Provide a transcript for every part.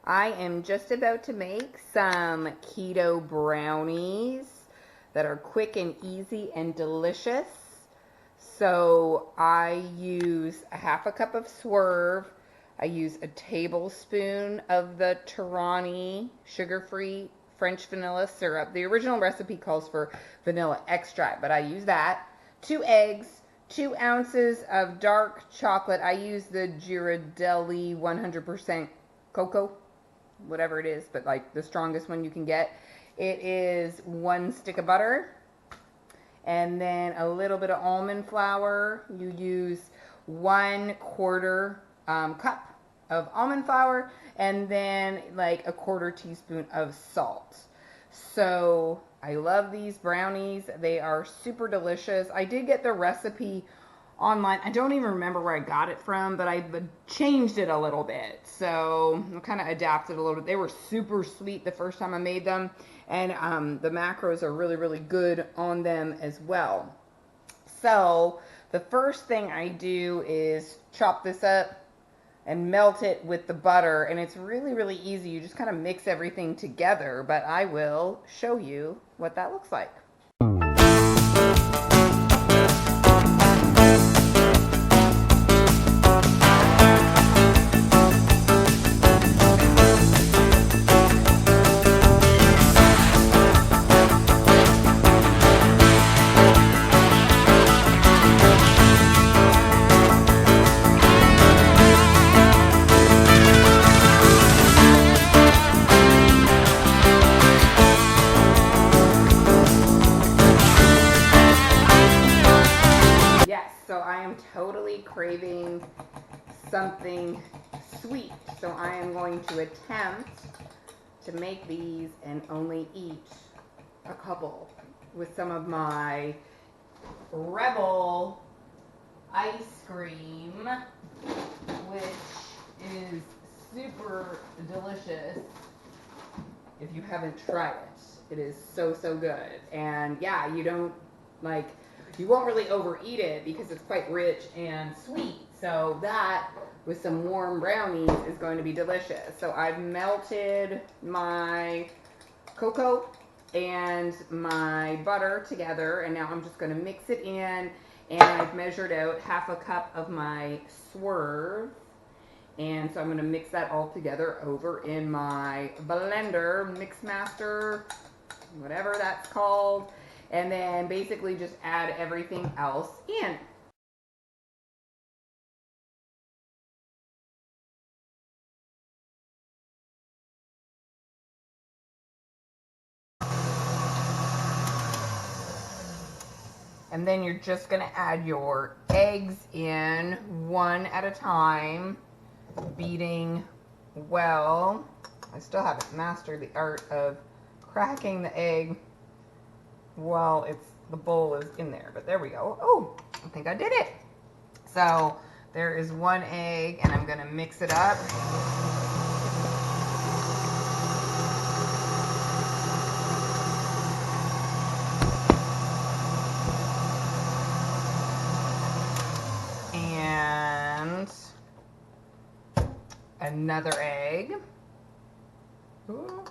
I am just about to make some keto brownies that are quick and easy and delicious. So I use a half a cup of Swerve. I use a tablespoon of the Brownies sugar-free French vanilla syrup. The original recipe calls for vanilla extract, but I use that. 2 eggs, 2 ounces of dark chocolate. I use the Ghirardelli 100% cocoa, whatever it is, but like the strongest one you can get. It is 1 stick of butter, and then a little bit of almond flour. You use 1/4 cup of almond flour, and then like a 1/4 teaspoon of salt. So I love these brownies. They are super delicious. I did get the recipe online. I don't even remember where I got it from, but I changed it a little bit. So I kind of adapted a little bit. They were super sweet the first time I made them, and the macros are really, really good on them as well. So the first thing I do is chop this up and melt it with the butter, and it's really, really easy. You just kind of mix everything together, but I will show you what that looks like. So I am totally craving something sweet. So I am going to attempt to make these and only eat a couple with some of my Rebel ice cream, which is super delicious. If you haven't tried it, it is so, so good. And yeah, you won't really overeat it because it's quite rich and sweet. So that with some warm brownies is going to be delicious. So I've melted my cocoa and my butter together, and now I'm just going to mix it in, and I've measured out half a cup of my Swerve, and so I'm going to mix that all together over in my blender, mix master, whatever that's called, and then basically just add everything else in. And then you're just going to add your eggs in one at a time, beating well. I still haven't mastered the art of cracking the egg while the bowl is in there, but there we go. Oh, I think I did it. So there is 1 egg, and I'm going to mix it up. And another egg. Ooh.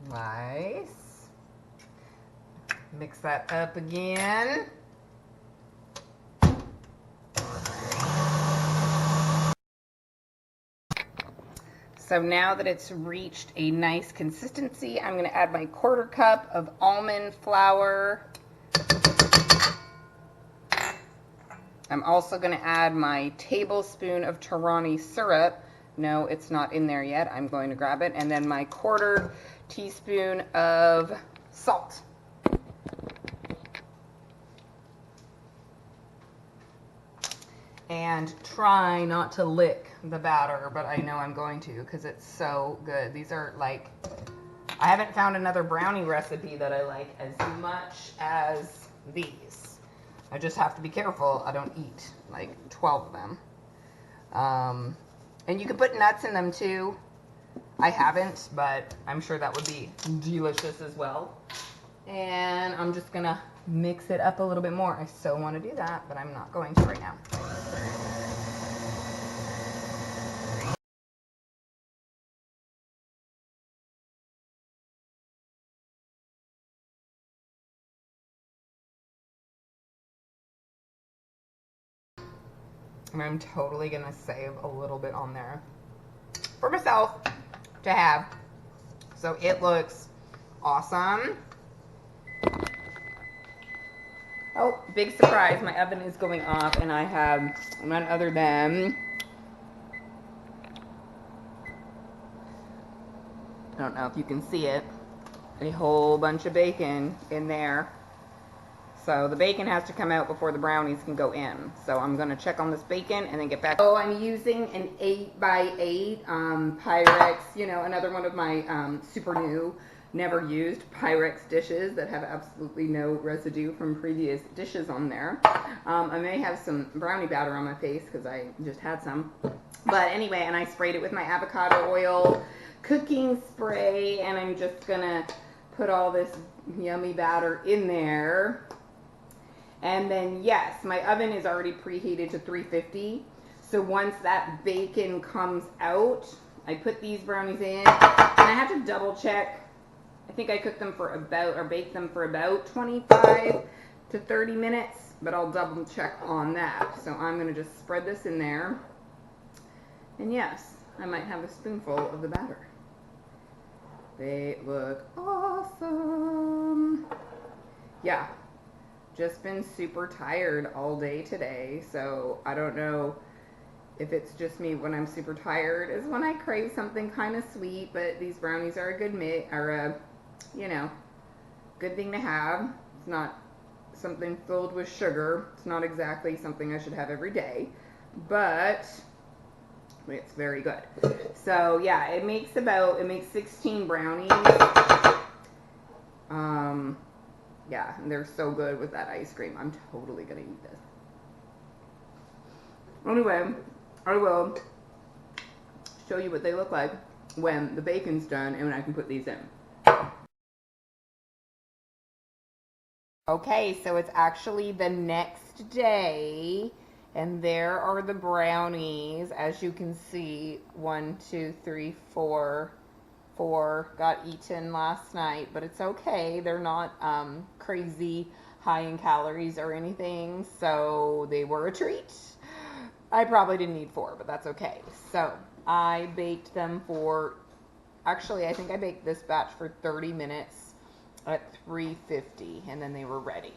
Nice. Mix that up again. So now that it's reached a nice consistency, I'm going to add my 1/4 cup of almond flour. I'm also going to add my tablespoon of Brownies syrup. No, it's not in there yet. I'm going to grab it. And then my 1/4 teaspoon of salt. And try not to lick the batter, but I know I'm going to because it's so good. These are like, I haven't found another brownie recipe that I like as much as these. I just have to be careful I don't eat like 12 of them. And you can put nuts in them too. I haven't, but I'm sure that would be delicious as well. And I'm just gonna mix it up a little bit more. I so want to do that, but I'm not going to right now. And I'm totally gonna save a little bit on there for myself to have. So it looks awesome. Oh, big surprise, my oven is going off and I have none other than, I don't know if you can see it, a whole bunch of bacon in there. So the bacon has to come out before the brownies can go in. So I'm going to check on this bacon and then get back. So I'm using an 8x8 Pyrex, you know, another one of my super new, never used Pyrex dishes that have absolutely no residue from previous dishes on there. I may have some brownie batter on my face because I just had some. But anyway, and I sprayed it with my avocado oil cooking spray, and I'm just going to put all this yummy batter in there. And then, yes, my oven is already preheated to 350. So once that bacon comes out, I put these brownies in. And I have to double check. I think I cooked them for about, or baked them for about 25 to 30 minutes. But I'll double check on that. So I'm going to just spread this in there. And yes, I might have a spoonful of the batter. They look awesome. Yeah. Just been super tired all day today, so I don't know if it's just me when I'm super tired is when I crave something kind of sweet, but these brownies are a good you know, good thing to have. It's not something filled with sugar. It's not exactly something I should have every day, but it's very good. So yeah, it makes 16 brownies. Yeah, and they're so good with that ice cream. I'm totally going to eat this. Anyway, I will show you what they look like when the bacon's done and when I can put these in. Okay, so it's actually the next day, and there are the brownies. As you can see, 1, 2, 3, 4 got eaten last night, but it's okay. They're not crazy high in calories or anything, so they were a treat. I probably didn't eat 4, but that's okay. So I baked them for, actually I think I baked this batch for 30 minutes at 350, and then they were ready.